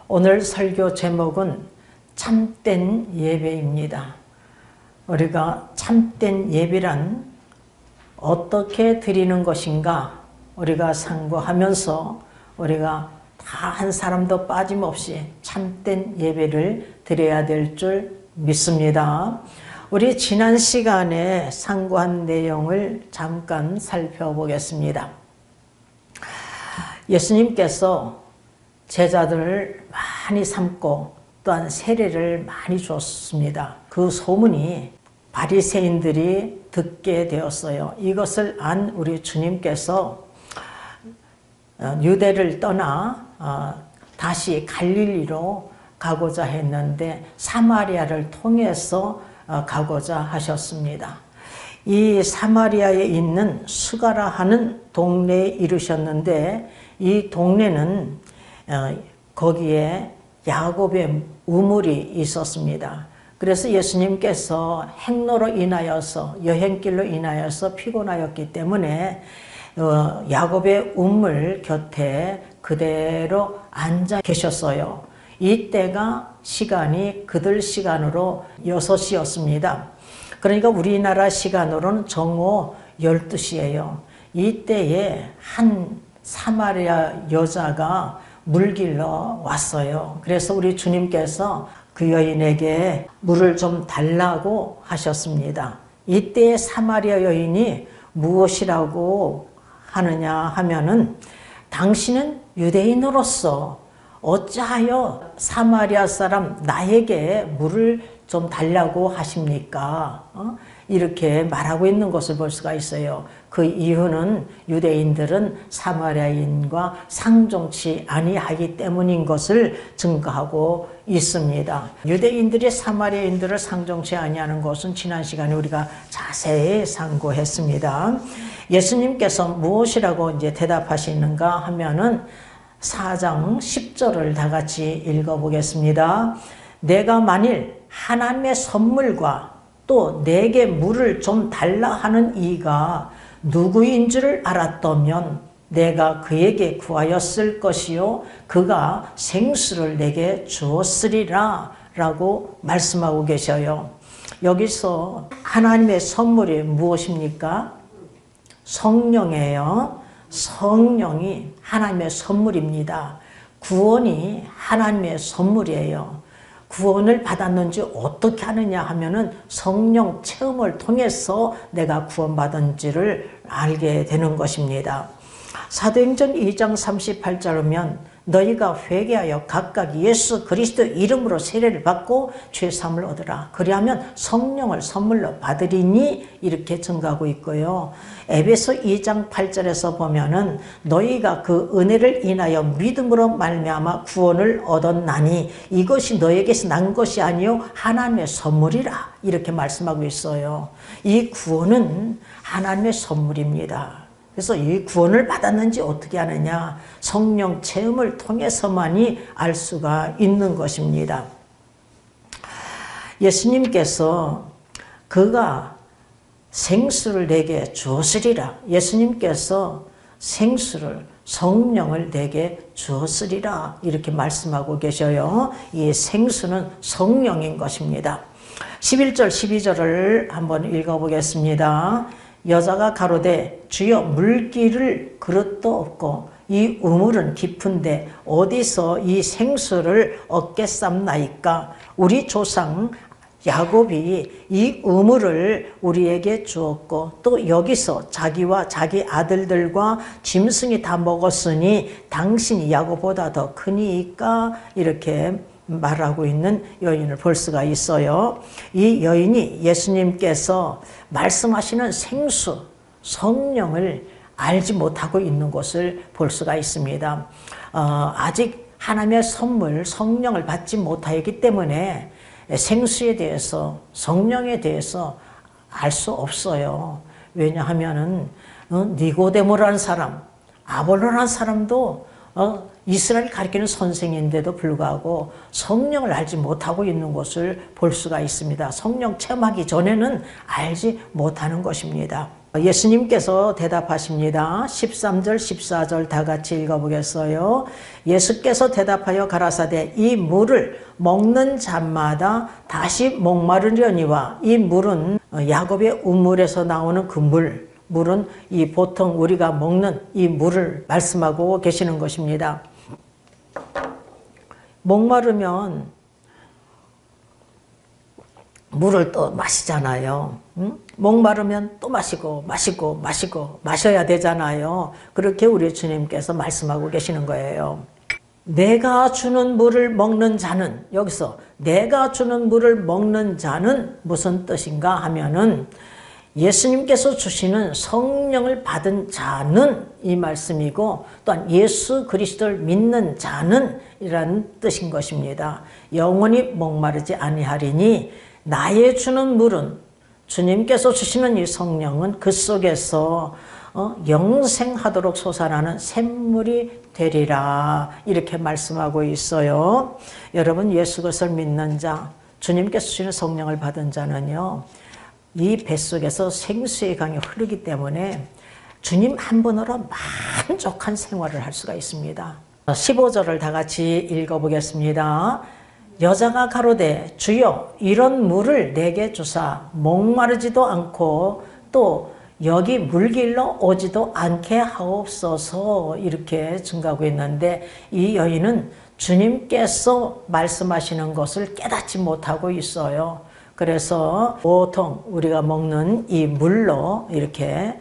오늘 설교 제목은 참된 예배입니다. 우리가 참된 예배란 어떻게 드리는 것인가 우리가 상고하면서 우리가 다 한 사람도 빠짐없이 참된 예배를 드려야 될 줄 믿습니다. 우리 지난 시간에 상고한 내용을 잠깐 살펴보겠습니다. 예수님께서 제자들을 많이 삼고 또한 세례를 많이 줬습니다. 그 소문이 바리새인들이 듣게 되었어요. 이것을 안 우리 주님께서 유대를 떠나 다시 갈릴리로 가고자 했는데 사마리아를 통해서 가고자 하셨습니다. 이 사마리아에 있는 수가라 하는 동네에 이르셨는데 이 동네는 거기에 야곱의 우물이 있었습니다. 그래서 예수님께서 행로로 인하여서 여행길로 인하여서 피곤하였기 때문에 야곱의 우물 곁에 그대로 앉아 계셨어요. 이때가 시간이 그들 시간으로 6시였습니다. 그러니까 우리나라 시간으로는 정오 12시예요. 이때에 한 사마리아 여자가 물길로 왔어요. 그래서 우리 주님께서 그 여인에게 물을 좀 달라고 하셨습니다. 이때 사마리아 여인이 무엇이라고 하느냐 하면은 당신은 유대인으로서 어찌하여 사마리아 사람 나에게 물을 좀 달라고 하십니까? 이렇게 말하고 있는 것을 볼 수가 있어요. 그 이유는 유대인들은 사마리아인과 상종치 아니하기 때문인 것을 증거하고 있습니다. 유대인들이 사마리아인들을 상종치 아니하는 것은 지난 시간에 우리가 자세히 상고했습니다. 예수님께서 무엇이라고 이제 대답하시는가 하면은 4장 10절을 다 같이 읽어보겠습니다. 내가 만일 하나님의 선물과 또 내게 물을 좀 달라 하는 이가 누구인 줄을 알았다면 내가 그에게 구하였을 것이요 그가 생수를 내게 주었으리라 라고 말씀하고 계셔요. 여기서 하나님의 선물이 무엇입니까? 성령이에요. 성령이 하나님의 선물입니다. 구원이 하나님의 선물이에요. 구원을 받았는지 어떻게 하느냐 하면은 성령 체험을 통해서 내가 구원받은지를 알게 되는 것입니다. 사도행전 2장 38절 보면 너희가 회개하여 각각 예수 그리스도 이름으로 세례를 받고 죄사함을 얻으라. 그리하면 성령을 선물로 받으리니 이렇게 증가하고 있고요. 에베소 2장 8절에서 보면은 너희가 그 은혜를 인하여 믿음으로 말미암아 구원을 얻었나니 이것이 너에게서 난 것이 아니요 하나님의 선물이라 이렇게 말씀하고 있어요. 이 구원은 하나님의 선물입니다. 그래서 이 구원을 받았는지 어떻게 하느냐? 성령 체험을 통해서만이 알 수가 있는 것입니다. 예수님께서 그가 생수를 내게 주었으리라. 예수님께서 생수를 성령을 내게 주었으리라 이렇게 말씀하고 계셔요. 이 생수는 성령인 것입니다. 11절 12절을 한번 읽어보겠습니다. 여자가 가로되 주여 물기를 그릇도 없고 이 우물은 깊은데 어디서 이 생수를 얻겠삼나이까? 우리 조상 야곱이 이 우물을 우리에게 주었고 또 여기서 자기와 자기 아들들과 짐승이 다 먹었으니 당신이 야곱보다 더 크니까 이렇게 말하고 있는 여인을 볼 수가 있어요. 이 여인이 예수님께서 말씀하시는 생수, 성령을 알지 못하고 있는 것을 볼 수가 있습니다. 아직 하나님의 선물, 성령을 받지 못하였기 때문에 생수에 대해서, 성령에 대해서 알 수 없어요. 왜냐하면은 니고데모라는 사람, 아볼로라는 사람도 이스라엘 가리키는 선생인데도 불구하고 성령을 알지 못하고 있는 것을 볼 수가 있습니다. 성령 체험하기 전에는 알지 못하는 것입니다. 예수님께서 대답하십니다. 13절 14절 다 같이 읽어보겠어요. 예수께서 대답하여 가라사대 이 물을 먹는 자마다 다시 목마르려니와 이 물은 야곱의 우물에서 나오는 그 물은 이 보통 우리가 먹는 이 물을 말씀하고 계시는 것입니다. 목마르면 물을 또 마시잖아요. 목마르면 또 마시고 마셔야 되잖아요. 그렇게 우리 주님께서 말씀하고 계시는 거예요. 내가 주는 물을 먹는 자는, 여기서 내가 주는 물을 먹는 자는 무슨 뜻인가 하면은 예수님께서 주시는 성령을 받은 자는 이 말씀이고, 또한 예수 그리스도를 믿는 자는 이라는 뜻인 것입니다. 영원히 목마르지 아니하리니 나의 주는 물은, 주님께서 주시는 이 성령은 그 속에서 영생하도록 솟아나는 샘물이 되리라, 이렇게 말씀하고 있어요. 여러분, 예수 그리스도를 믿는 자, 주님께서 주시는 성령을 받은 자는요, 이 뱃속에서 생수의 강이 흐르기 때문에 주님 한 분으로 만족한 생활을 할 수가 있습니다. 15절을 다 같이 읽어보겠습니다. 여자가 가로되 주여 이런 물을 내게 주사 목마르지도 않고 또 여기 물길로 오지도 않게 하옵소서, 이렇게 증가하고 있는데, 이 여인은 주님께서 말씀하시는 것을 깨닫지 못하고 있어요. 그래서 보통 우리가 먹는 이 물로 이렇게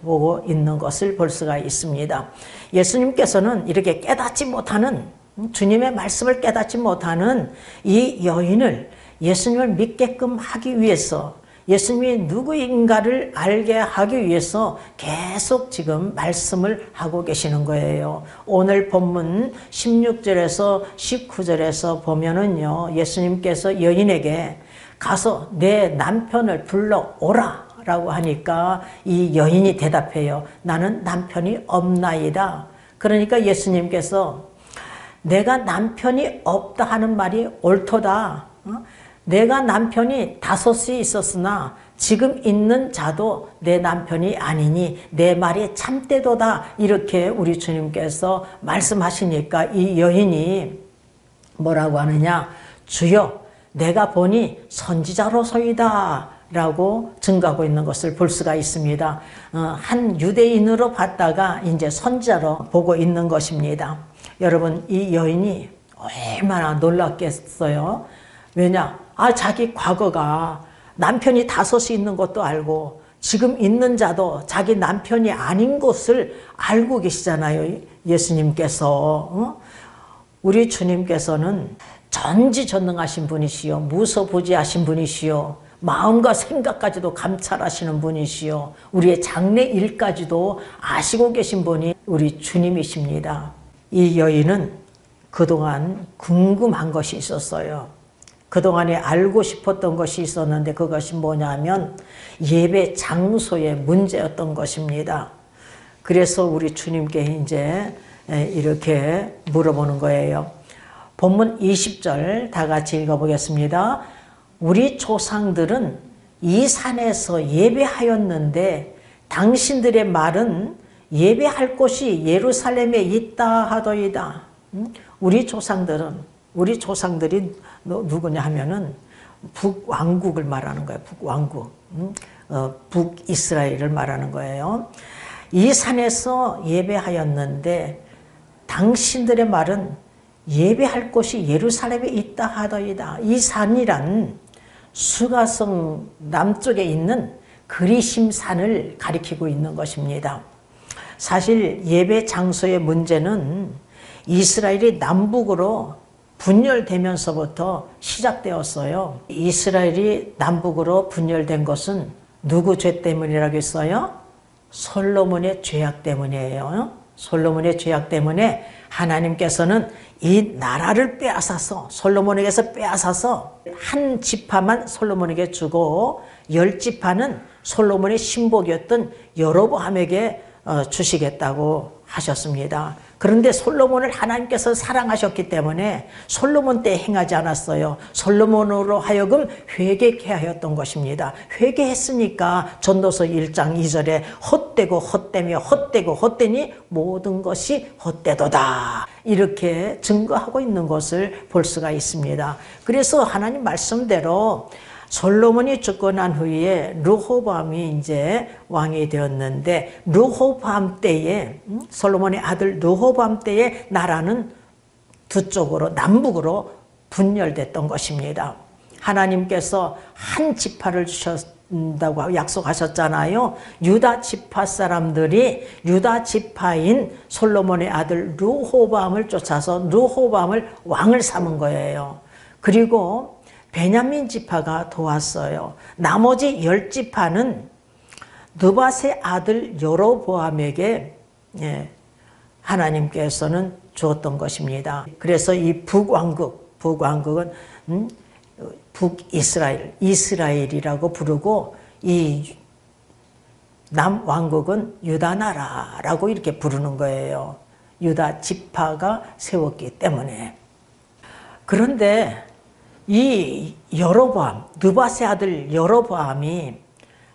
보고 있는 것을 볼 수가 있습니다. 예수님께서는 이렇게 깨닫지 못하는, 주님의 말씀을 깨닫지 못하는 이 여인을 예수님을 믿게끔 하기 위해서, 예수님이 누구인가를 알게 하기 위해서 계속 지금 말씀을 하고 계시는 거예요. 오늘 본문 16절에서 19절에서 보면은요, 예수님께서 여인에게 가서 내 남편을 불러오라 라고 하니까 이 여인이 대답해요. 나는 남편이 없나이다. 그러니까 예수님께서 내가 남편이 없다 하는 말이 옳도다. 내가 남편이 5이 있었으나 지금 있는 자도 내 남편이 아니니 내 말이 참되도다. 이렇게 우리 주님께서 말씀하시니까 이 여인이 뭐라고 하느냐. 주여 내가 보니 선지자로소이다 라고 증가하고 있는 것을 볼 수가 있습니다. 한 유대인으로 봤다가 이제 선지자로 보고 있는 것입니다. 여러분, 이 여인이 얼마나 놀랐겠어요. 왜냐? 자기 과거가 남편이 5이 있는 것도 알고 지금 있는 자도 자기 남편이 아닌 것을 알고 계시잖아요. 예수님께서. 우리 주님께서는 전지전능하신 분이시요, 무소부지하신 분이시요, 마음과 생각까지도 감찰하시는 분이시요, 우리의 장래 일까지도 아시고 계신 분이 우리 주님이십니다. 이 여인은 그동안 궁금한 것이 있었어요. 그동안에 알고 싶었던 것이 있었는데 그것이 뭐냐면 예배 장소의 문제였던 것입니다. 그래서 우리 주님께 이제 이렇게 물어보는 거예요. 본문 20절 다 같이 읽어보겠습니다. 우리 조상들은 이 산에서 예배하였는데 당신들의 말은 예배할 곳이 예루살렘에 있다 하더이다. 우리 조상들이 누구냐 하면은 북왕국을 말하는 거예요. 북왕국. 북이스라엘을 말하는 거예요. 이 산에서 예배하였는데 당신들의 말은 예배할 곳이 예루살렘에 있다 하더이다. 이 산이란 수가성 남쪽에 있는 그리심산을 가리키고 있는 것입니다. 사실 예배 장소의 문제는 이스라엘이 남북으로 분열되면서부터 시작되었어요. 이스라엘이 남북으로 분열된 것은 누구 죄 때문이라고 했어요? 솔로몬의 죄악 때문이에요. 솔로몬의 죄악 때문에 하나님께서는 이 나라를 빼앗아서, 솔로몬에게서 빼앗아서 한 지파만 솔로몬에게 주고 10지파는 솔로몬의 신복이었던 여로보암에게 주시겠다고 하셨습니다. 그런데 솔로몬을 하나님께서 사랑하셨기 때문에 솔로몬 때 행하지 않았어요. 솔로몬으로 하여금 회개케 하였던 것입니다. 회개했으니까 전도서 1장 2절에 헛되고 헛되며 헛되고 헛되니 모든 것이 헛되도다, 이렇게 증거하고 있는 것을 볼 수가 있습니다. 그래서 하나님 말씀대로 솔로몬이 죽고 난 후에 르호보암이 이제 왕이 되었는데, 르호보암 때에, 솔로몬의 아들 르호보암 때에 나라는 두 쪽으로, 남북으로 분열됐던 것입니다. 하나님께서 한 지파를 주셨다고 약속하셨잖아요. 유다 지파 사람들이 유다 지파인 솔로몬의 아들 르호보암을 쫓아서 르호보암을 왕을 삼은 거예요. 그리고 베냐민 지파가 도왔어요. 나머지 10지파는 느밧의 아들 여로보암에게 하나님께서는 주었던 것입니다. 그래서 이 북왕국은 북이스라엘, 이스라엘이라고 부르고, 이 남왕국은 유다나라라고 이렇게 부르는 거예요. 유다 지파가 세웠기 때문에. 그런데 이 여로보암, 느밧의 아들 여로보암이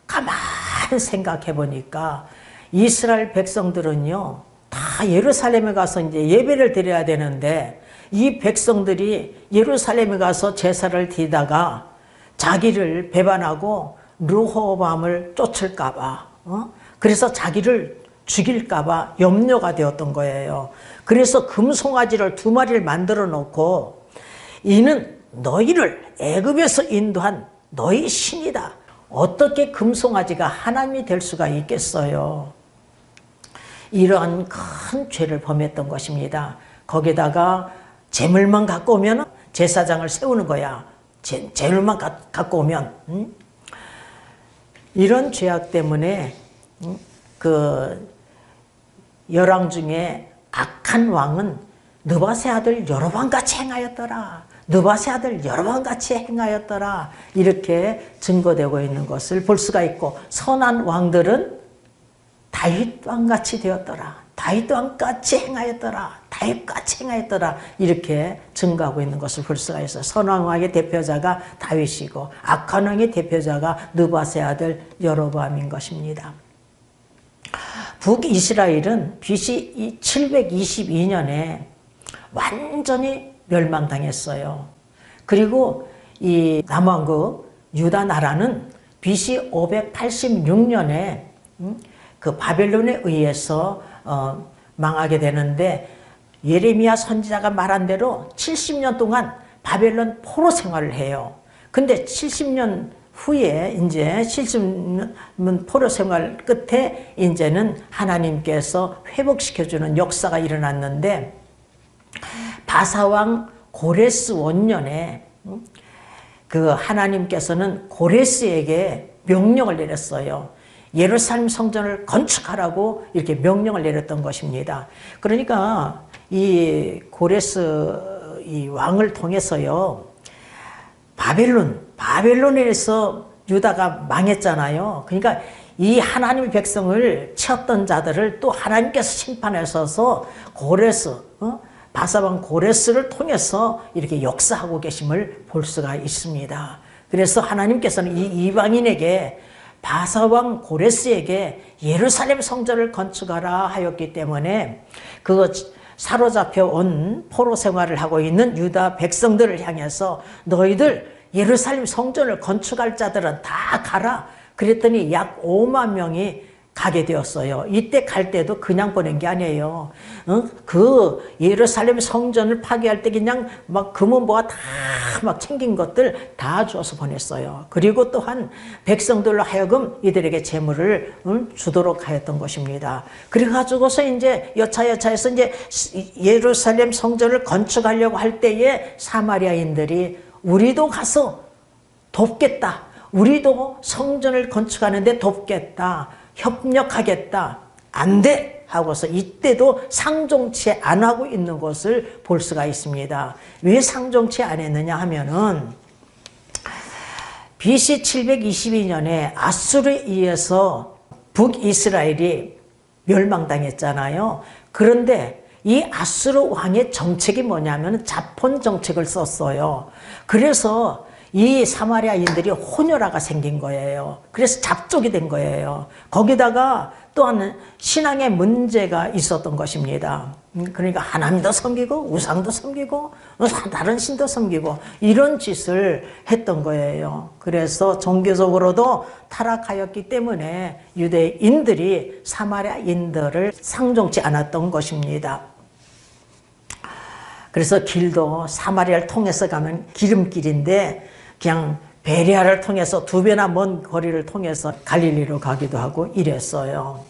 가만히 생각해 보니까 이스라엘 백성들은요, 다 예루살렘에 가서 이제 예배를 드려야 되는데, 이 백성들이 예루살렘에 가서 제사를 드리다가 자기를 배반하고 르호보암을 쫓을까봐, 그래서 자기를 죽일까봐 염려가 되었던 거예요. 그래서 금송아지를 2마리를 만들어 놓고, 이는 너희를 애굽에서 인도한 너희 신이다. 어떻게 금송아지가 하나님이 될 수가 있겠어요? 이러한 큰 죄를 범했던 것입니다. 거기다가 재물만 갖고 오면 제사장을 세우는 거야. 재물만 갖고 오면. 이런 죄악 때문에 그 열왕 중에 악한 왕은 느밧의 아들 여로보암같이 행하였더라. 느밧의 아들 여로보암같이 행하였더라. 이렇게 증거되고 있는 것을 볼 수가 있고, 선한 왕들은 다윗 왕같이 되었더라. 다윗 왕같이 행하였더라. 다윗같이 행하였더라. 이렇게 증거하고 있는 것을 볼 수가 있어요. 선한 왕의 대표자가 다윗이고 악한 왕의 대표자가 느밧의 아들 여로보암인 것입니다. 북이스라엘은 BC 722년에 완전히 멸망당했어요. 그리고 이 남왕국 유다 나라는 BC 586년에 그 바벨론에 의해서 망하게 되는데, 예레미야 선지자가 말한 대로 70년 동안 바벨론 포로 생활을 해요. 근데 70년 후에 이제 70년 포로 생활 끝에 이제는 하나님께서 회복시켜주는 역사가 일어났는데, 바사왕 고레스 원년에 그 하나님께서는 고레스에게 명령을 내렸어요. 예루살렘 성전을 건축하라고 이렇게 명령을 내렸던 것입니다. 그러니까 이 고레스 이 왕을 통해서요, 바벨론에서 유다가 망했잖아요. 그러니까 이 하나님의 백성을 치었던 자들을 또 하나님께서 심판하셔서 고레스, 바사왕 고레스를 통해서 이렇게 역사하고 계심을 볼 수가 있습니다. 그래서 하나님께서는 이 이방인에게, 바사왕 고레스에게 예루살렘 성전을 건축하라 하였기 때문에 그 사로잡혀 온 포로 생활을 하고 있는 유다 백성들을 향해서 너희들 예루살렘 성전을 건축할 자들은 다 가라. 그랬더니 약 5만 명이 가게 되었어요. 이때 갈 때도 그냥 보낸 게 아니에요. 그 예루살렘 성전을 파괴할 때 그냥 막 금은보화 다 막 챙긴 것들 다 주어서 보냈어요. 그리고 또한 백성들로 하여금 이들에게 재물을 주도록 하였던 것입니다. 그래가지고서 이제 여차여차해서 이제 예루살렘 성전을 건축하려고 할 때에 사마리아인들이 우리도 가서 돕겠다. 우리도 성전을 건축하는데 돕겠다. 협력하겠다. 안 돼! 하고서 이때도 상종치 안 하고 있는 것을 볼 수가 있습니다. 왜 상종치 안 했느냐 하면은 BC 722년에 아수르에 의해서 북이스라엘이 멸망당했잖아요. 그런데 이 아수르 왕의 정책이 뭐냐면 자폰 정책을 썼어요. 그래서 이 사마리아인들이 혼혈아가 생긴 거예요. 그래서 잡족이 된 거예요. 거기다가 또한 신앙의 문제가 있었던 것입니다. 그러니까 하나님도 섬기고 우상도 섬기고 다른 신도 섬기고 이런 짓을 했던 거예요. 그래서 종교적으로도 타락하였기 때문에 유대인들이 사마리아인들을 상종치 않았던 것입니다. 그래서 길도 사마리아를 통해서 가면 기름길인데 그냥 베레아를 통해서 2배나 먼 거리를 통해서 갈릴리로 가기도 하고 이랬어요.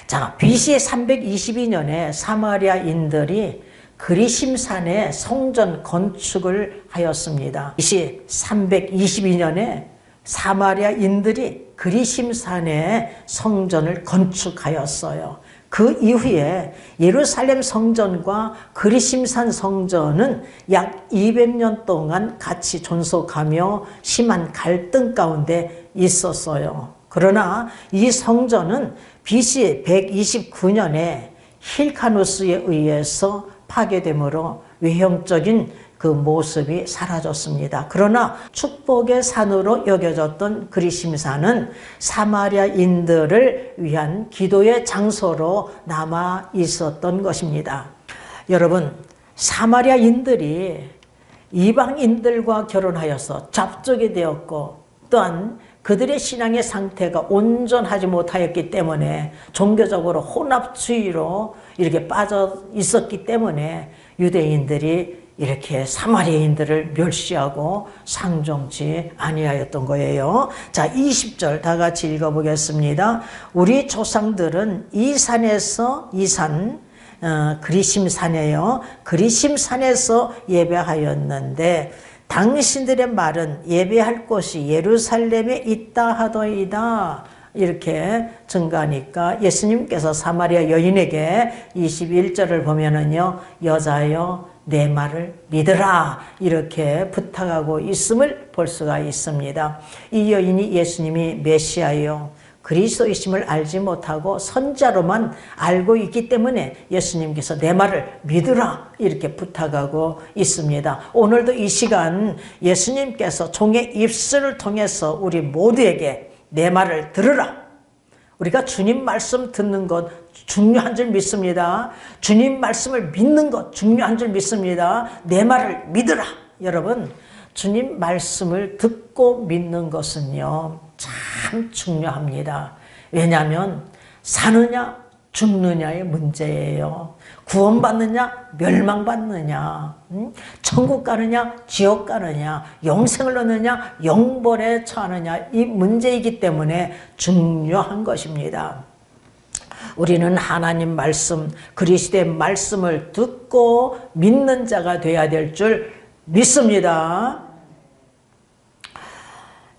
자, BC 322년에 사마리아인들이 그리심산에 성전 건축을 하였습니다. BC 322년에 사마리아인들이 그리심산에 성전을 건축하였어요. 그 이후에 예루살렘 성전과 그리심산 성전은 약 200년 동안 같이 존속하며 심한 갈등 가운데 있었어요. 그러나 이 성전은 BC 129년에 힐카누스에 의해서 파괴되므로 외형적인 그 모습이 사라졌습니다. 그러나 축복의 산으로 여겨졌던 그리심산은 사마리아인들을 위한 기도의 장소로 남아 있었던 것입니다. 여러분, 사마리아인들이 이방인들과 결혼하여서 잡족이 되었고 또한 그들의 신앙의 상태가 온전하지 못하였기 때문에 종교적으로 혼합주의로 이렇게 빠져 있었기 때문에 유대인들이 이렇게 사마리아인들을 멸시하고 상종치 아니하였던 거예요. 자, 20절 다 같이 읽어보겠습니다. 우리 조상들은 이 산에서 그리심산에요. 그리심산에서 예배하였는데 당신들의 말은 예배할 곳이 예루살렘에 있다 하더이다. 이렇게 증가하니까 예수님께서 사마리아 여인에게 21절을 보면은요, 여자여 내 말을 믿으라 이렇게 부탁하고 있음을 볼 수가 있습니다. 이 여인이 예수님이 메시아요 그리스도이심을 알지 못하고 선자로만 알고 있기 때문에 예수님께서 내 말을 믿으라 이렇게 부탁하고 있습니다. 오늘도 이 시간 예수님께서 종의 입술을 통해서 우리 모두에게 내 말을 들으라. 우리가 주님 말씀 듣는 것 중요한 줄 믿습니다. 주님 말씀을 믿는 것 중요한 줄 믿습니다. 내 말을 믿으라. 여러분, 주님 말씀을 듣고 믿는 것은요 참 중요합니다. 왜냐하면 사느냐 죽느냐의 문제예요. 구원받느냐 멸망받느냐, 천국 가느냐 지옥 가느냐, 영생을 얻느냐 영벌에 처하느냐 이 문제이기 때문에 중요한 것입니다. 우리는 하나님 말씀, 그리스도의 말씀을 듣고 믿는 자가 되어야 될 줄 믿습니다.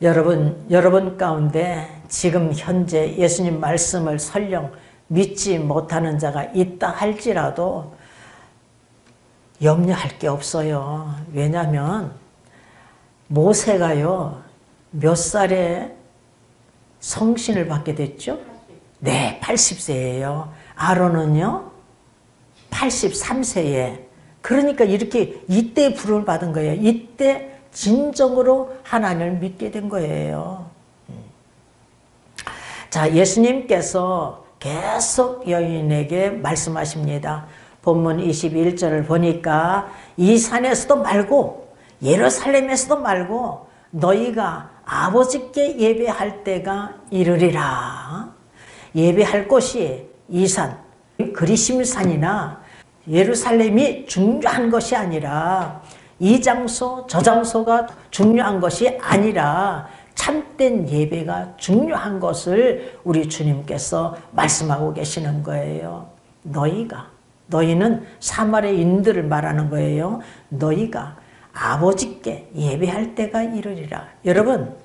여러분 가운데 지금 현재 예수님 말씀을 설령 믿지 못하는 자가 있다 할지라도 염려할 게 없어요. 왜냐하면 모세가요 몇 살에 성신을 받게 됐죠? 네, 80세예요. 아론은요 83세에. 그러니까 이렇게 이때 부름을 받은 거예요. 이때 진정으로 하나님을 믿게 된 거예요. 자, 예수님께서 계속 여인에게 말씀하십니다. 본문 21절을 보니까 이 산에서도 말고 예루살렘에서도 말고 너희가 아버지께 예배할 때가 이르리라. 예배할 곳이 이 산, 그리심산이나 예루살렘이 중요한 것이 아니라 이 장소, 저 장소가 중요한 것이 아니라 참된 예배가 중요한 것을 우리 주님께서 말씀하고 계시는 거예요. 너희는 사마리아인들을 말하는 거예요. 너희가 아버지께 예배할 때가 이르리라. 여러분,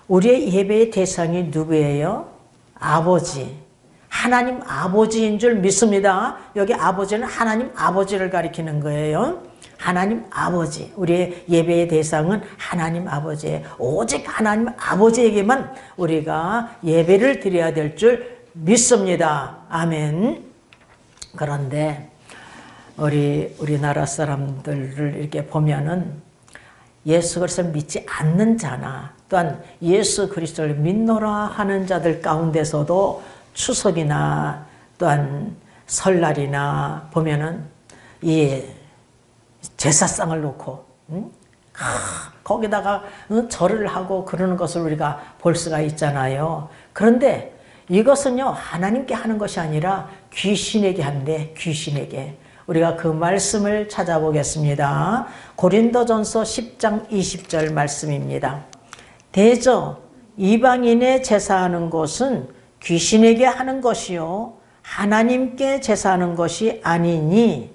우리의 예배의 대상이 누구예요? 아버지. 하나님 아버지인 줄 믿습니다. 여기 아버지는 하나님 아버지를 가리키는 거예요. 하나님 아버지, 우리의 예배의 대상은 하나님 아버지예요. 오직 하나님 아버지에게만 우리가 예배를 드려야 될 줄 믿습니다. 아멘. 그런데 우리나라 사람들을 이렇게 보면은 예수 그리스도를 믿지 않는 자나 또한 예수 그리스도를 믿노라 하는 자들 가운데서도 추석이나 또한 설날이나 보면은 이 제사상을 놓고 거기다가 절을 하고 그러는 것을 우리가 볼 수가 있잖아요. 그런데 이것은요 하나님께 하는 것이 아니라 귀신에게 한대. 귀신에게. 우리가 그 말씀을 찾아보겠습니다. 고린도전서 10장 20절 말씀입니다. 대저 이방인의 제사하는 것은 귀신에게 하는 것이요 하나님께 제사하는 것이 아니니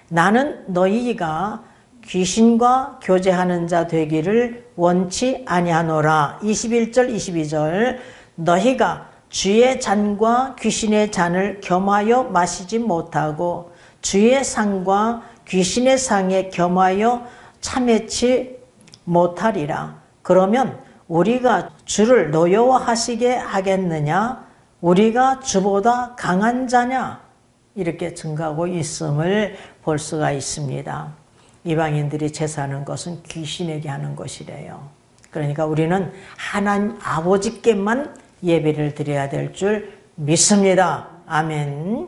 나는 너희가 귀신과 교제하는 자 되기를 원치 아니하노라. 21절 22절 너희가 주의 잔과 귀신의 잔을 겸하여 마시지 못하고 주의 상과 귀신의 상에 겸하여 참회치 못하리라. 그러면 우리가 주를 노여워하시게 하겠느냐? 우리가 주보다 강한 자냐? 이렇게 증가하고 있음을 볼 수가 있습니다. 이방인들이 제사하는 것은 귀신에게 하는 것이래요. 그러니까 우리는 하나님 아버지께만 예배를 드려야 될 줄 믿습니다. 아멘.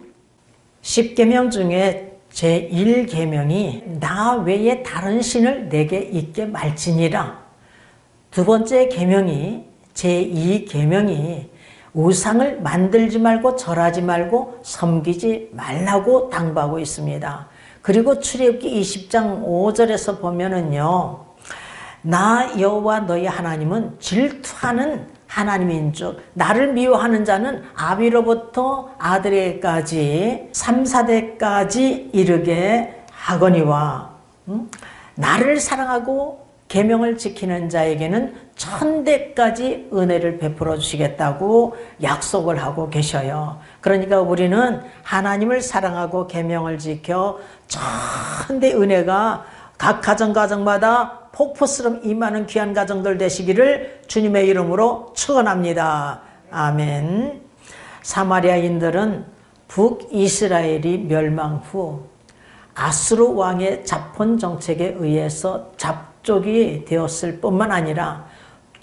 10계명 중에 제1계명이 나 외에 다른 신을 내게 있게 말지니라. 두 번째 계명이 제2계명이 우상을 만들지 말고 절하지 말고 섬기지 말라고 당부하고 있습니다. 그리고 출애굽기 20장 5절에서 보면은요. 나 여호와 너희 하나님은 질투하는 하나님인 즉 나를 미워하는 자는 아비로부터 아들에게까지 3, 4대까지 이르게 하거니와 나를 사랑하고 계명을 지키는 자에게는 1000대까지 은혜를 베풀어 주시겠다고 약속을 하고 계셔요. 그러니까 우리는 하나님을 사랑하고 계명을 지켜 1000대 은혜가 각 가정마다 폭포처럼 임하는 귀한 가정들 되시기를 주님의 이름으로 축원합니다. 아멘. 사마리아인들은 북이스라엘이 멸망 후 아수르 왕의 자폰 정책에 의해서 잡족이 되었을 뿐만 아니라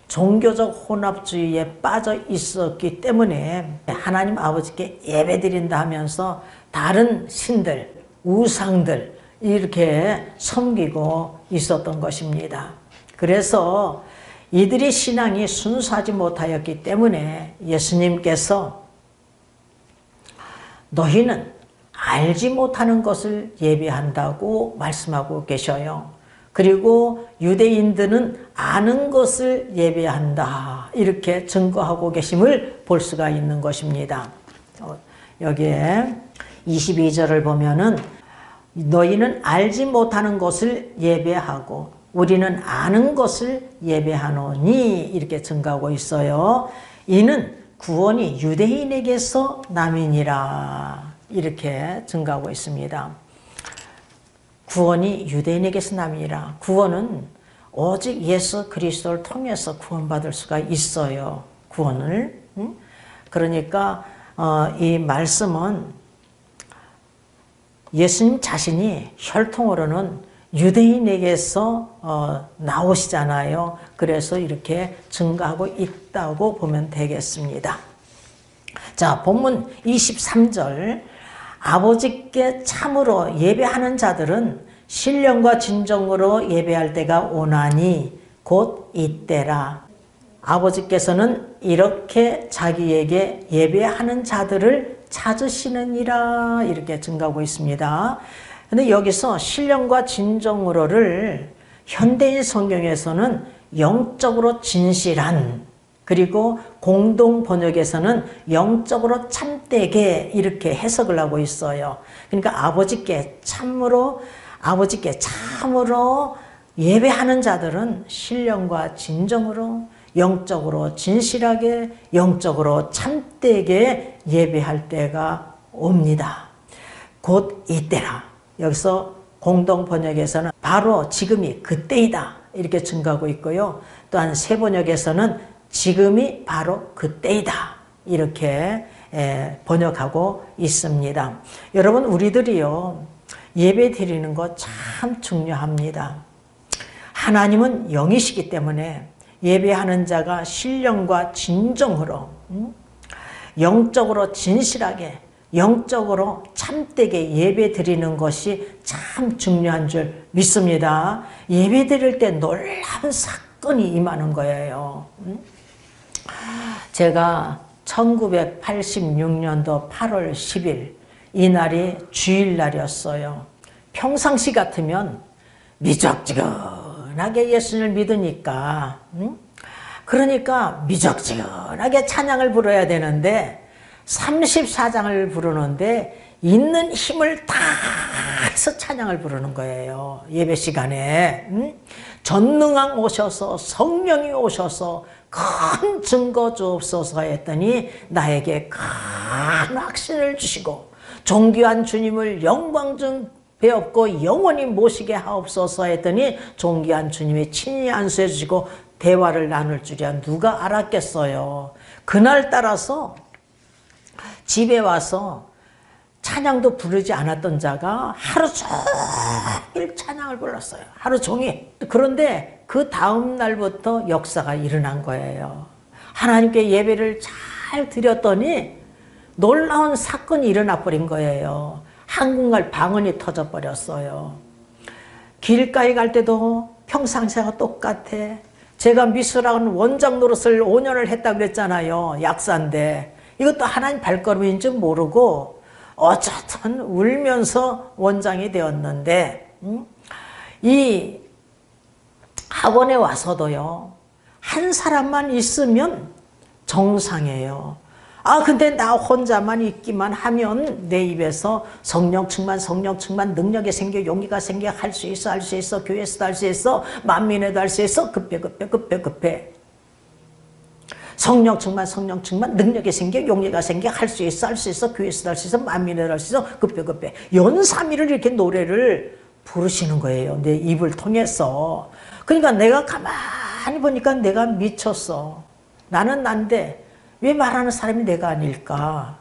종교적 혼합주의에 빠져 있었기 때문에 하나님 아버지께 예배드린다 하면서 다른 신들, 우상들 이렇게 섬기고 있었던 것입니다. 그래서 이들의 신앙이 순수하지 못하였기 때문에 예수님께서 너희는 알지 못하는 것을 예배한다고 말씀하고 계셔요. 그리고 유대인들은 아는 것을 예배한다 이렇게 증거하고 계심을 볼 수가 있는 것입니다. 여기에 22절을 보면은 너희는 알지 못하는 것을 예배하고 우리는 아는 것을 예배하노니 이렇게 증가하고 있어요. 이는 구원이 유대인에게서 남이니라 이렇게 증가하고 있습니다. 구원이 유대인에게서 남이니라. 구원은 오직 예수 그리스도를 통해서 구원받을 수가 있어요. 구원을. 그러니까 이 말씀은 예수님 자신이 혈통으로는 유대인에게서 나오시잖아요. 그래서 이렇게 증가하고 있다고 보면 되겠습니다. 자, 본문 23절 아버지께 참으로 예배하는 자들은 신령과 진정으로 예배할 때가 오나니 곧 이때라. 아버지께서는 이렇게 자기에게 예배하는 자들을 찾으시느니라 이렇게 증가하고 있습니다. 근데 여기서 신령과 진정으로를 현대인 성경에서는 영적으로 진실한 그리고 공동 번역에서는 영적으로 참되게 이렇게 해석을 하고 있어요. 그러니까 아버지께 참으로 예배하는 자들은 신령과 진정으로 영적으로 진실하게 영적으로 참되게 예배할 때가 옵니다. 곧 이때라. 여기서 공동 번역에서는 바로 지금이 그때이다 이렇게 증가하고 있고요. 또한 새 번역에서는 지금이 바로 그때이다 이렇게 번역하고 있습니다. 여러분, 우리들이요, 예배 드리는 거 참 중요합니다. 하나님은 영이시기 때문에 예배하는 자가 신령과 진정으로, 영적으로 진실하게, 영적으로 참되게 예배 드리는 것이 참 중요한 줄 믿습니다. 예배 드릴 때 놀라운 사건이 임하는 거예요. 제가 1986년도 8월 10일 이날이 주일날이었어요. 평상시 같으면 미적지근하게 예수님을 믿으니까 그러니까 미적지근하게 찬양을 부르어야 되는데 34장을 부르는데 있는 힘을 다 해서 찬양을 부르는 거예요. 예배 시간에. 전능왕 오셔서 성령이 오셔서 큰 증거 주옵소서 했더니 나에게 큰 확신을 주시고 존귀한 주님을 영광 중 배웠고 영원히 모시게 하옵소서 했더니 존귀한 주님이 친히 안수해 주시고 대화를 나눌 줄이야 누가 알았겠어요. 그날 따라서 집에 와서 찬양도 부르지 않았던 자가 하루 종일 찬양을 불렀어요. 하루 종일. 그런데 그 다음 날부터 역사가 일어난 거예요. 하나님께 예배를 잘 드렸더니 놀라운 사건이 일어나 버린 거예요. 한국말 방언이 터져 버렸어요. 길가에 갈 때도 평상시와 똑같아. 제가 미술학원 원장 노릇을 5년을 했다고 그랬잖아요. 약사인데. 이것도 하나님 발걸음인지 모르고 어쨌든 울면서 원장이 되었는데 이 학원에 와서도요. 한 사람만 있으면 정상이에요. 아 근데 나 혼자만 있기만 하면 내 입에서 성령 충만 능력이 생겨 용기가 생겨 할 수 있어 교회에서도 할 수 있어 만민에도 할 수 있어 급해 성령 충만 능력이 생겨 용기가 생겨 할 수 있어 교회에서도 할 수 있어 만민에도 할 수 있어 급해 연삼위를 이렇게 노래를 부르시는 거예요. 내 입을 통해서. 그러니까 내가 가만히 보니까 내가 미쳤어. 나는 난데 왜 말하는 사람이 내가 아닐까?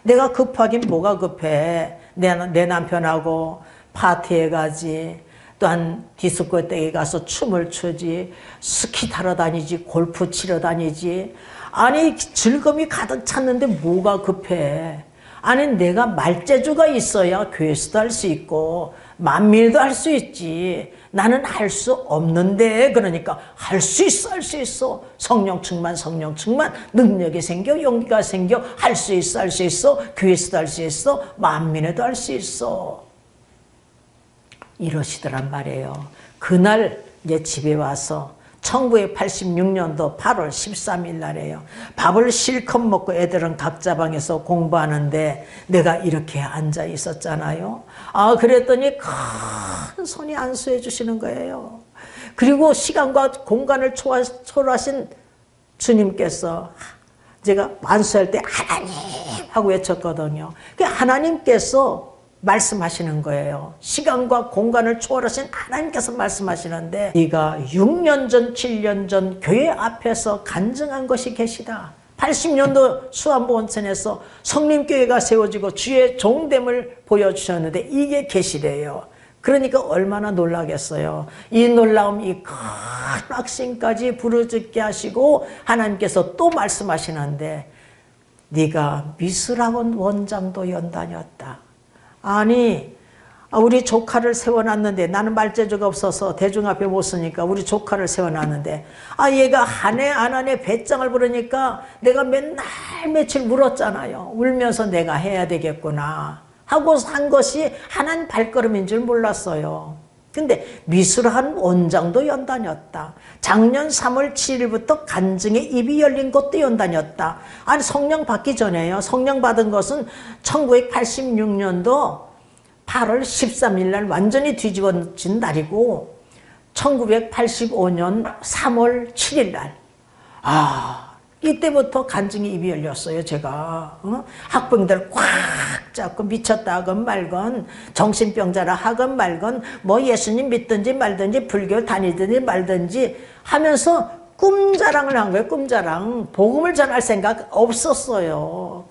내가 급하긴 뭐가 급해. 내 남편하고 파티에 가지. 또한 디스코텍에 가서 춤을 추지. 스키 타러 다니지. 골프 치러 다니지. 아니 즐거움이 가득 찼는데 뭐가 급해. 아니 내가 말재주가 있어야 교회에서도 할 수 있고 만민도 할 수 있지. 나는 할 수 없는데. 그러니까 할 수 있어 성령 충만 능력이 생겨 용기가 생겨 할 수 있어 교회에서도 할 수 있어 만민에도 할 수 있어 이러시더란 말이에요. 그날 이제 집에 와서 1986년도 8월 13일 날이에요. 밥을 실컷 먹고 애들은 각자 방에서 공부하는데 내가 이렇게 앉아 있었잖아요. 아 그랬더니 큰 손이 안수해 주시는 거예요. 그리고 시간과 공간을 초월하신 주님께서 제가 안수할 때 하나님 하고 외쳤거든요. 그 하나님께서 말씀하시는 거예요. 시간과 공간을 초월하신 하나님께서 말씀하시는데 네가 6년 전 7년 전 교회 앞에서 간증한 것이 계시다. 80년도 수안보 온천에서 성림교회가 세워지고 주의 종됨을 보여주셨는데 이게 계시래요. 그러니까 얼마나 놀라겠어요. 이 놀라움 이 큰 확신까지 부르짖게 하시고 하나님께서 또 말씀하시는데 네가 미술학원 원장도 연다녔다. 아니 우리 조카를 세워놨는데 나는 말재주가 없어서 대중 앞에 못 서니까 우리 조카를 세워놨는데 얘가 한 해 안 한 해 배짱을 부르니까 내가 맨날 며칠 울었잖아요. 울면서 내가 해야 되겠구나 하고 한 것이 하나님 발걸음인 줄 몰랐어요. 근데 미술학원 원장도 연다녔다. 작년 3월 7일부터 간증의 입이 열린 것도 연다녔다. 아니 성령 받기 전에요. 성령 받은 것은 1986년도 8월 13일 날 완전히 뒤집어진 날이고 1985년 3월 7일 날 이때부터 간증의 입이 열렸어요. 제가 학부형들 꽉 잡고 미쳤다 하건 말건 정신병자라 하건 말건 뭐 예수님 믿든지 말든지 불교 다니든지 말든지 하면서 꿈자랑을 한 거예요. 꿈자랑. 복음을 전할 생각 없었어요.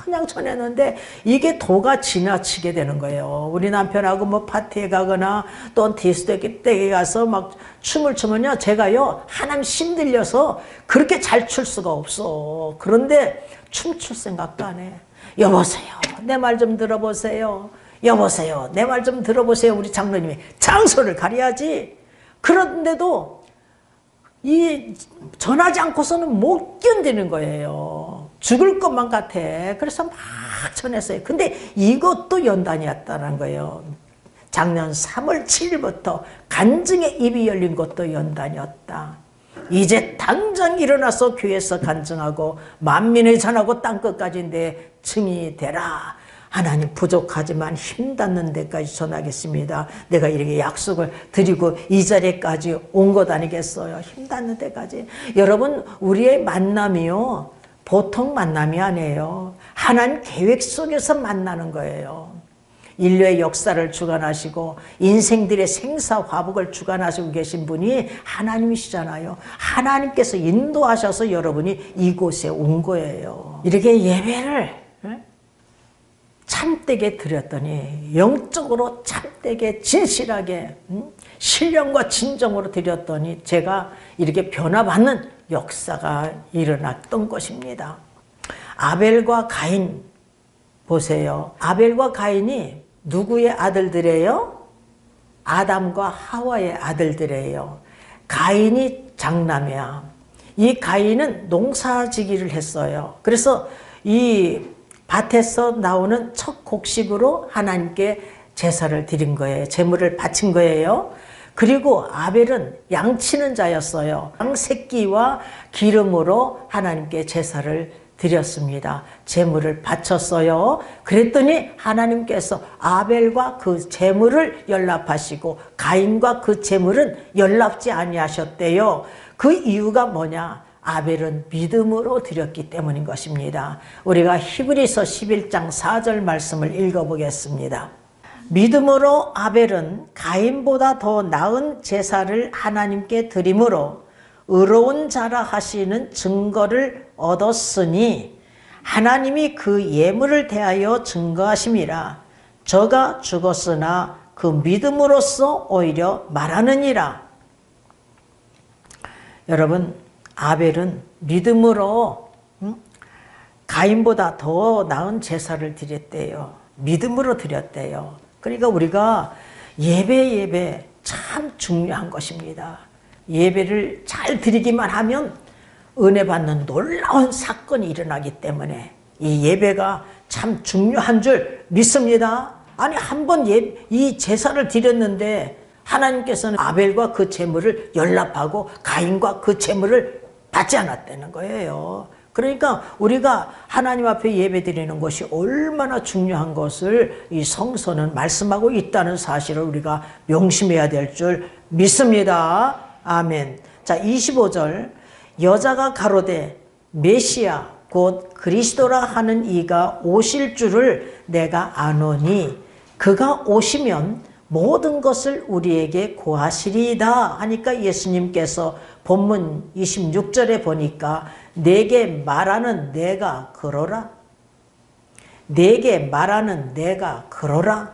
그냥 전했는데 이게 도가 지나치게 되는 거예요. 우리 남편하고 뭐 파티에 가거나 또 디스코텍에 가서 막 춤을 추면요, 제가요 하나님 신들려서 그렇게 잘 출 수가 없어. 그런데 춤출 생각도 안 해. 여보세요, 내 말 좀 들어보세요. 여보세요, 내 말 좀 들어보세요. 우리 장로님이 장소를 가려야지. 그런데도 이 전하지 않고서는 못 견디는 거예요. 죽을 것만 같아. 그래서 막 전했어요. 근데 이것도 연단이었다는 거예요. 작년 3월 7일부터 간증의 입이 열린 것도 연단이었다. 이제 당장 일어나서 교회에서 간증하고 만민의 전하고 땅끝까지 내 증인이 되라. 하나님, 부족하지만 힘닿는 데까지 전하겠습니다. 내가 이렇게 약속을 드리고 이 자리까지 온 것 아니겠어요? 힘닿는 데까지. 여러분, 우리의 만남이요, 보통 만남이 아니에요. 하나님 계획 속에서 만나는 거예요. 인류의 역사를 주관하시고 인생들의 생사화복을 주관하시고 계신 분이 하나님이시잖아요. 하나님께서 인도하셔서 여러분이 이곳에 온 거예요. 이렇게 예배를 참되게 드렸더니, 영적으로 참되게 진실하게 신령과 진정으로 드렸더니 제가 이렇게 변화받는 역사가 일어났던 것입니다. 아벨과 가인 보세요. 아벨과 가인이 누구의 아들들이에요? 아담과 하와의 아들들이에요. 가인이 장남이야. 이 가인은 농사지기를 했어요. 그래서 이 밭에서 나오는 첫 곡식으로 하나님께 제사를 드린 거예요. 제물을 바친 거예요. 그리고 아벨은 양치는 자였어요. 양 새끼와 기름으로 하나님께 제사를 드렸습니다. 제물을 바쳤어요. 그랬더니 하나님께서 아벨과 그 제물을 연락하시고 가인과 그 제물은 연락지 아니하셨대요. 그 이유가 뭐냐? 아벨은 믿음으로 드렸기 때문인 것입니다. 우리가 히브리서 11장 4절 말씀을 읽어보겠습니다. 믿음으로 아벨은 가인보다 더 나은 제사를 하나님께 드림으로 의로운 자라 하시는 증거를 얻었으니 하나님이 그 예물을 대하여 증거하심이라. 저가 죽었으나 그 믿음으로써 오히려 말하느니라. 여러분, 아벨은 믿음으로 가인보다 더 나은 제사를 드렸대요. 믿음으로 드렸대요. 그러니까 우리가 예배 참 중요한 것입니다. 예배를 잘 드리기만 하면 은혜 받는 놀라운 사건이 일어나기 때문에 이 예배가 참 중요한 줄 믿습니다. 아니, 한번 이 제사를 드렸는데 하나님께서는 아벨과 그 제물을 연락하고 가인과 그 제물을 받지 않았다는 거예요. 그러니까 우리가 하나님 앞에 예배 드리는 것이 얼마나 중요한 것을 이 성서는 말씀하고 있다는 사실을 우리가 명심해야 될 줄 믿습니다. 아멘. 자, 25절. 여자가 가로되 메시아 곧 그리스도라 하는 이가 오실 줄을 내가 아노니 그가 오시면 모든 것을 우리에게 고하시리이다 하니까 예수님께서 본문 26절에 보니까 내게 말하는 내가 그러라. 내게 말하는 내가 그러라.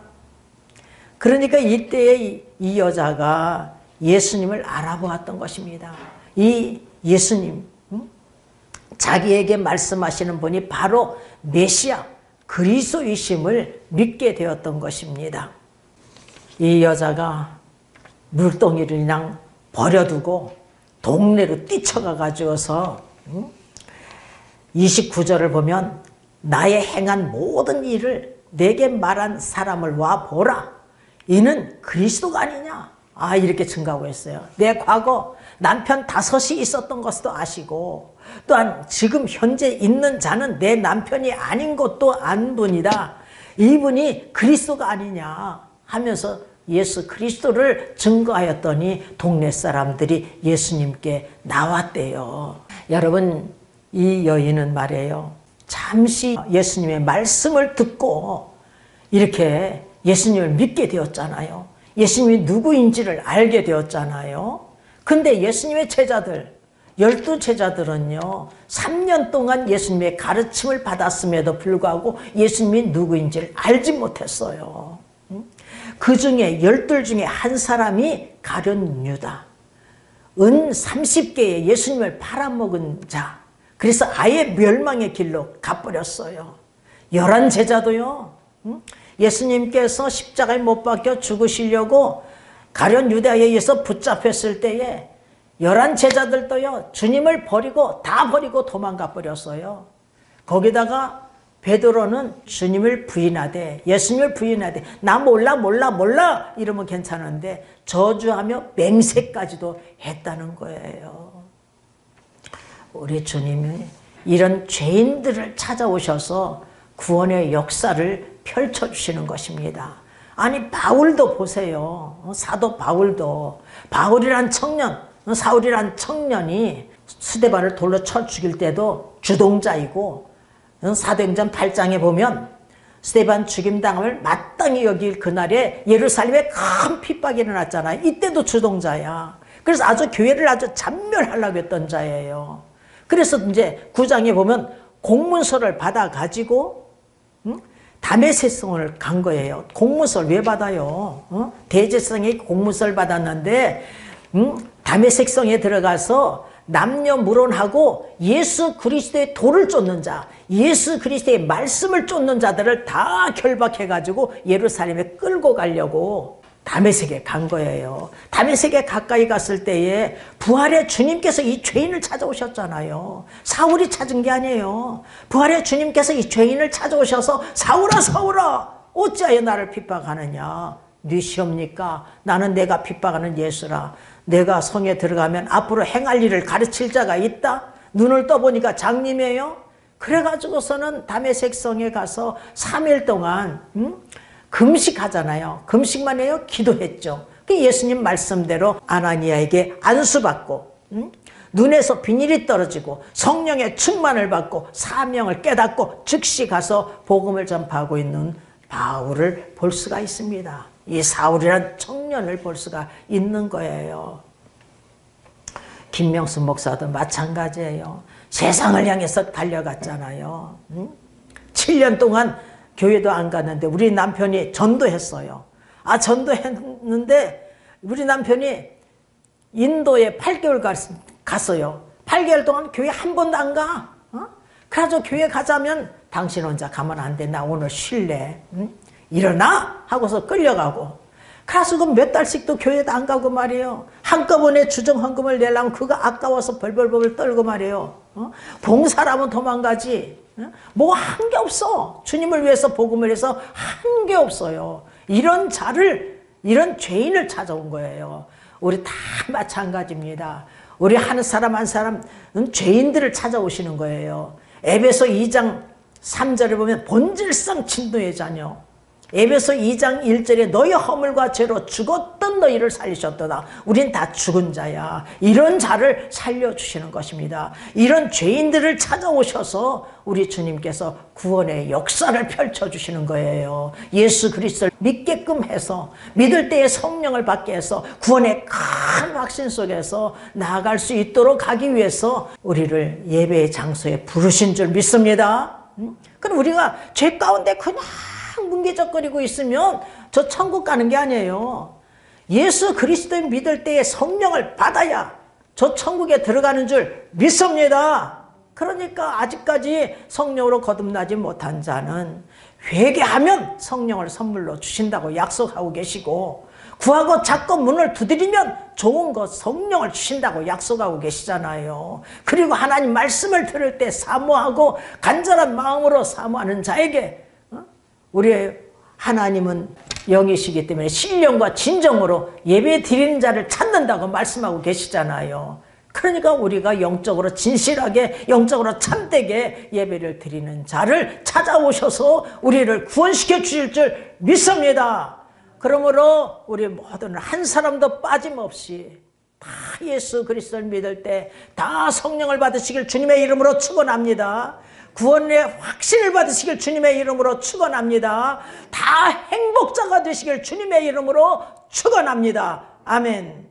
그러니까 이때에 이 여자가 예수님을 알아보았던 것입니다. 이 예수님, 자기에게 말씀하시는 분이 바로 메시아 그리스도이심을 믿게 되었던 것입니다. 이 여자가 물동이를 그냥 버려두고 동네로 뛰쳐가 가지고서 29절을 보면 나의 행한 모든 일을 내게 말한 사람을 와 보라. 이는 그리스도가 아니냐. 이렇게 증거하고 있어요. 내 과거 남편 5이 있었던 것도 아시고 또한 지금 현재 있는 자는 내 남편이 아닌 것도 안 분이다. 이분이 그리스도가 아니냐 하면서 예수 그리스도를 증거하였더니 동네 사람들이 예수님께 나왔대요. 여러분, 이 여인은 말이에요. 잠시 예수님의 말씀을 듣고 이렇게 예수님을 믿게 되었잖아요. 예수님이 누구인지를 알게 되었잖아요. 근데 예수님의 제자들, 12 제자들은요 3년 동안 예수님의 가르침을 받았음에도 불구하고 예수님이 누구인지를 알지 못했어요. 그 중에 12 중에 한 사람이 가룟 유다, 은 30개의 예수님을 팔아먹은 자, 그래서 아예 멸망의 길로 가버렸어요. 11 제자도요 예수님께서 십자가에 못 박혀 죽으시려고 가룟 유다에 의해서 붙잡혔을 때에 11 제자들도요 주님을 버리고 다 버리고 도망가 버렸어요. 거기다가 베드로는 주님을 부인하되, 예수님을 부인하되 나 몰라 이러면 괜찮은데 저주하며 맹세까지도 했다는 거예요. 우리 주님이 이런 죄인들을 찾아오셔서 구원의 역사를 펼쳐주시는 것입니다. 아니 바울도 보세요. 사도 바울도, 바울이란 청년, 사울이란 청년이 스데반을 돌로 쳐 죽일 때도 주동자이고, 사도행전 8장에 보면 스데반 죽임당함을 마땅히 여길 그날에 예루살렘에 큰 핍박이 일어났잖아요. 이때도 주동자야. 그래서 아주 교회를 아주 잔멸하려고 했던 자예요. 그래서 이제 9장에 보면 공문서를 받아가지고 다메섹성을 간 거예요. 공문서를 왜 받아요? 대제사장이 공문서를 받았는데 다메섹성에 들어가서 남녀무론하고 예수 그리스도의 도를 쫓는 자, 예수 그리스도의 말씀을 쫓는 자들을 다 결박해가지고 예루살렘에 끌고 가려고 다메섹에 간 거예요. 다메섹에 가까이 갔을 때에 부활의 주님께서 이 죄인을 찾아오셨잖아요. 사울이 찾은 게 아니에요. 부활의 주님께서 이 죄인을 찾아오셔서 사울아 어찌하여 나를 핍박하느냐. 네 시옵니까? 나는 내가 핍박하는 예수라. 내가 성에 들어가면 앞으로 행할 일을 가르칠 자가 있다. 눈을 떠보니까 장님이에요. 그래가지고서는 다메섹성에 가서 3일 동안 금식하잖아요. 금식만 해요? 기도했죠. 예수님 말씀대로 아나니아에게 안수받고 눈에서 비닐이 떨어지고 성령의 충만을 받고 사명을 깨닫고 즉시 가서 복음을 전파하고 있는 바울을 볼 수가 있습니다. 이 사울이란 청년을 볼 수가 있는 거예요. 김명수 목사도 마찬가지예요. 세상을 향해서 달려갔잖아요. 7년 동안 교회도 안 갔는데 우리 남편이 전도했어요. 전도했는데 우리 남편이 인도에 8개월 갔어요. 8개월 동안 교회 한 번도 안 가. 그래서 교회 가자면 당신 혼자 가면 안 돼. 나 오늘 쉴래. 일어나 하고서 끌려가고. 그래서 그 몇 달씩 또 교회도 안 가고 말이에요. 한꺼번에 주정헌금을 내려면 그거 아까워서 벌벌벌 떨고 말이에요. 봉사라면 도망가지. 뭐 한 게 없어. 주님을 위해서 복음을 해서 한 게 없어요. 이런 자를, 이런 죄인을 찾아온 거예요. 우리 다 마찬가지입니다. 우리 한 사람 한 사람은 죄인들을 찾아오시는 거예요. 에베소 2장 3절에 보면 본질상 진노의 자녀. 에베소 2장 1절에 너희 허물과 죄로 죽었던 너희를 살리셨도다. 우린 다 죽은 자야. 이런 자를 살려주시는 것입니다. 이런 죄인들을 찾아오셔서 우리 주님께서 구원의 역사를 펼쳐주시는 거예요. 예수 그리스도를 믿게끔 해서 믿을 때에 성령을 받게 해서 구원의 큰 확신 속에서 나아갈 수 있도록 하기 위해서 우리를 예배의 장소에 부르신 줄 믿습니다. 그럼 우리가 죄 가운데 그냥 뭉개적거리고 있으면 저 천국 가는 게 아니에요. 예수 그리스도를 믿을 때에 성령을 받아야 저 천국에 들어가는 줄 믿습니다. 그러니까 아직까지 성령으로 거듭나지 못한 자는 회개하면 성령을 선물로 주신다고 약속하고 계시고, 구하고 찾고 문을 두드리면 좋은 것 성령을 주신다고 약속하고 계시잖아요. 그리고 하나님 말씀을 들을 때 사모하고 간절한 마음으로 사모하는 자에게 우리 하나님은 영이시기 때문에 신령과 진정으로 예배 드리는 자를 찾는다고 말씀하고 계시잖아요. 그러니까 우리가 영적으로 진실하게, 영적으로 참되게 예배를 드리는 자를 찾아오셔서 우리를 구원시켜 주실 줄 믿습니다. 그러므로 우리 모두는 한 사람도 빠짐없이 다 예수 그리스도를 믿을 때 다 성령을 받으시길 주님의 이름으로 축원합니다. 구원의 확신을 받으시길 주님의 이름으로 축원합니다. 다 행복자가 되시길 주님의 이름으로 축원합니다. 아멘.